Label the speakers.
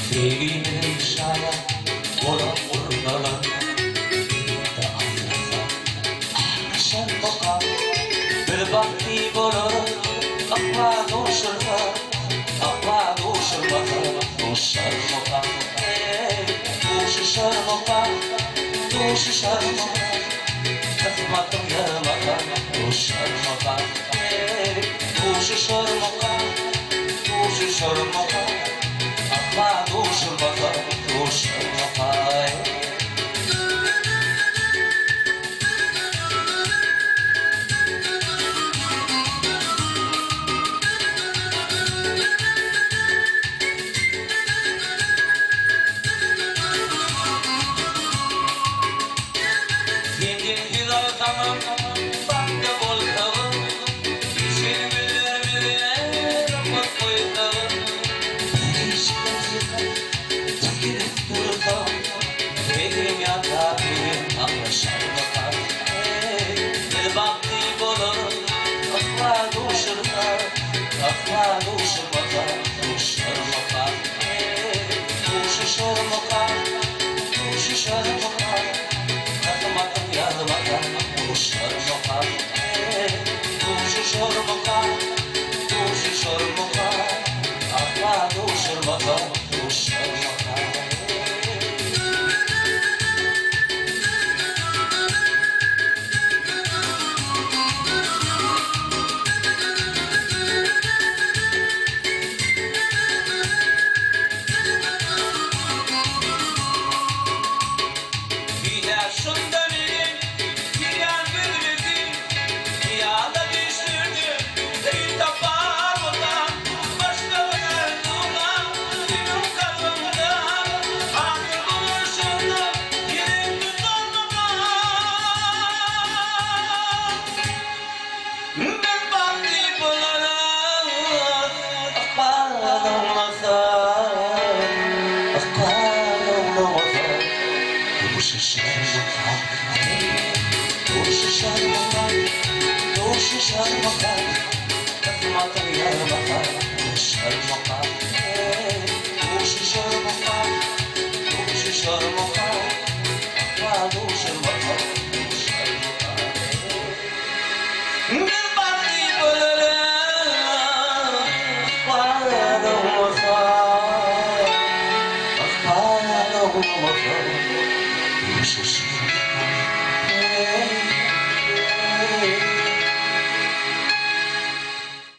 Speaker 1: Sevginin şaya olan vurmalar da ayrıza Akşam bakar bir vakti bulur Akla duşurma Akla duşurma Duşar moka Duşuşar moka Duşuşar moka Kızmadım yarmaka Duşar moka Duşuşar moka Duşuşar moka Akla duşurma Duşar moka Tamam, bende bol tavuk İçin bilir bilir, bak koy tavuk Beni işkenzikler, takirip durur tavuk Benim yata benim anlaşar bakar Bir vakti bulur, akla duşur bakar Akla duşur bakar, duşur bakar Duşuşur bakar, duşuşur bakar Takmadım yarmaka Duşar moka, duşuşur moka, duşuşur moka Akla duşur moka, duşur moka Gider şunda Duşuşar moka, takmadım yarmaka Duşar moka, duşuşar moka, duşuşar moka Akla duşur moka, duşar moka Bir vakti böyle akvadım moka Akvadım moka Duşuşar